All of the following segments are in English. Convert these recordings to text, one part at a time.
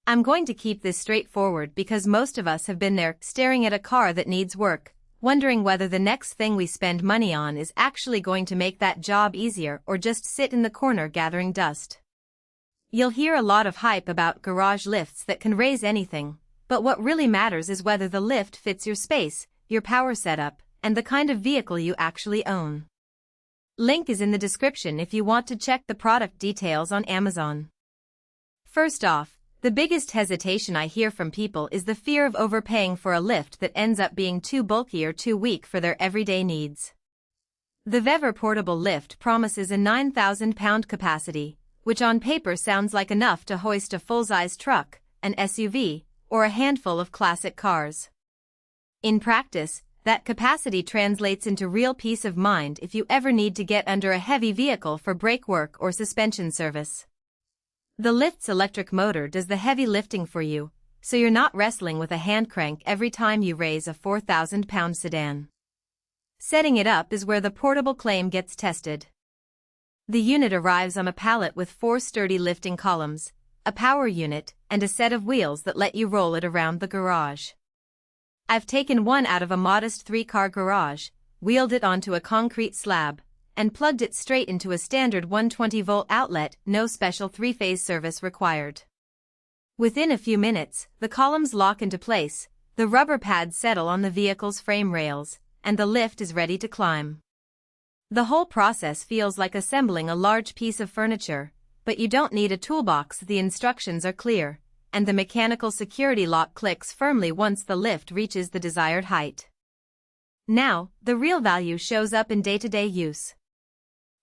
I'm going to keep this straightforward because most of us have been there, staring at a car that needs work, wondering whether the next thing we spend money on is actually going to make that job easier or just sit in the corner gathering dust. You'll hear a lot of hype about garage lifts that can raise anything, but what really matters is whether the lift fits your space, your power setup, and the kind of vehicle you actually own. Link is in the description if you want to check the product details on Amazon. First off, the biggest hesitation I hear from people is the fear of overpaying for a lift that ends up being too bulky or too weak for their everyday needs. The VEVOR portable lift promises a 9,000-pound capacity, which on paper sounds like enough to hoist a full-size truck, an SUV, or a handful of classic cars. In practice, that capacity translates into real peace of mind if you ever need to get under a heavy vehicle for brake work or suspension service. The lift's electric motor does the heavy lifting for you, so you're not wrestling with a hand crank every time you raise a 4,000-pound sedan. Setting it up is where the portable claim gets tested. The unit arrives on a pallet with 4 sturdy lifting columns, a power unit, and a set of wheels that let you roll it around the garage. I've taken one out of a modest 3-car garage, wheeled it onto a concrete slab, and plugged it straight into a standard 120-volt outlet, no special 3-phase service required. Within a few minutes, the columns lock into place, the rubber pads settle on the vehicle's frame rails, and the lift is ready to climb. The whole process feels like assembling a large piece of furniture, but you don't need a toolbox. The instructions are clear, and the mechanical security lock clicks firmly once the lift reaches the desired height. Now, the real value shows up in day-to-day use.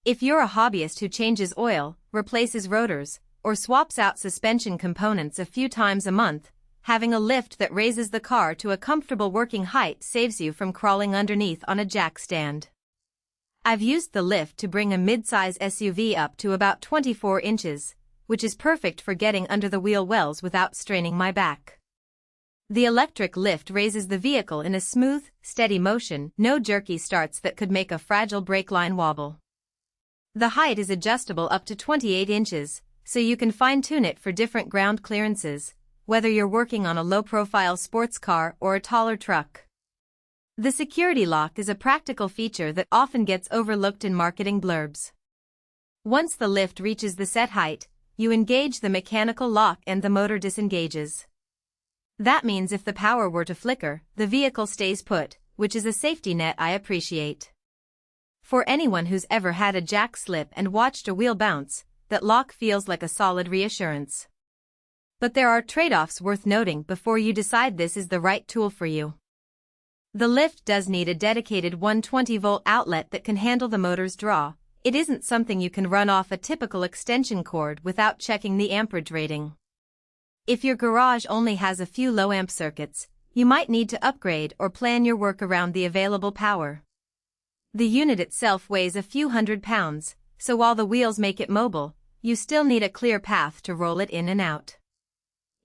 If you're a hobbyist who changes oil, replaces rotors, or swaps out suspension components a few times a month, having a lift that raises the car to a comfortable working height saves you from crawling underneath on a jack stand. I've used the lift to bring a mid-size SUV up to about 24 inches, which is perfect for getting under the wheel wells without straining my back. The electric lift raises the vehicle in a smooth, steady motion, no jerky starts that could make a fragile brake line wobble. The height is adjustable up to 28 inches, so you can fine-tune it for different ground clearances, whether you're working on a low-profile sports car or a taller truck. The security lock is a practical feature that often gets overlooked in marketing blurbs. Once the lift reaches the set height, you engage the mechanical lock and the motor disengages. That means if the power were to flicker, the vehicle stays put, which is a safety net I appreciate. For anyone who's ever had a jack slip and watched a wheel bounce, that lock feels like a solid reassurance. But there are trade-offs worth noting before you decide this is the right tool for you. The lift does need a dedicated 120-volt outlet that can handle the motor's draw. It isn't something you can run off a typical extension cord without checking the amperage rating. If your garage only has a few low-amp circuits, you might need to upgrade or plan your work around the available power. The unit itself weighs a few hundred pounds, so while the wheels make it mobile, you still need a clear path to roll it in and out.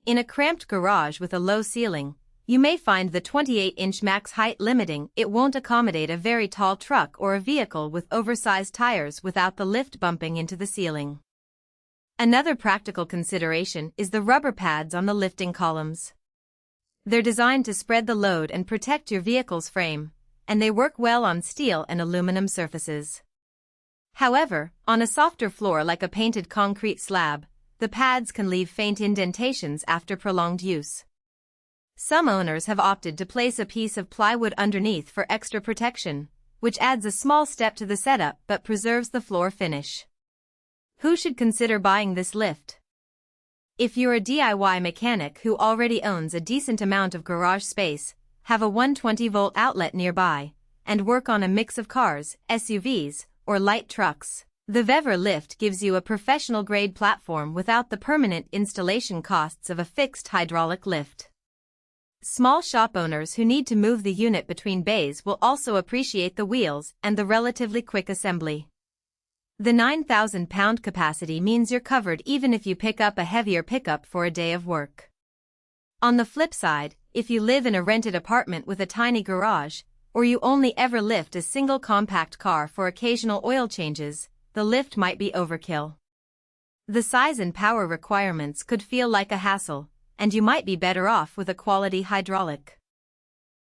In a cramped garage with a low ceiling, you may find the 28-inch max height limiting. It won't accommodate a very tall truck or a vehicle with oversized tires without the lift bumping into the ceiling. Another practical consideration is the rubber pads on the lifting columns. They're designed to spread the load and protect your vehicle's frame, and they work well on steel and aluminum surfaces. However, on a softer floor like a painted concrete slab, the pads can leave faint indentations after prolonged use. Some owners have opted to place a piece of plywood underneath for extra protection, which adds a small step to the setup but preserves the floor finish. Who should consider buying this lift? If you're a DIY mechanic who already owns a decent amount of garage space, have a 120-volt outlet nearby, and work on a mix of cars, SUVs, or light trucks, the VEVOR lift gives you a professional-grade platform without the permanent installation costs of a fixed hydraulic lift. Small shop owners who need to move the unit between bays will also appreciate the wheels and the relatively quick assembly. The 9,000-pound capacity means you're covered even if you pick up a heavier pickup for a day of work. On the flip side, if you live in a rented apartment with a tiny garage, or you only ever lift a single compact car for occasional oil changes, the lift might be overkill. The size and power requirements could feel like a hassle, and you might be better off with a quality hydraulic.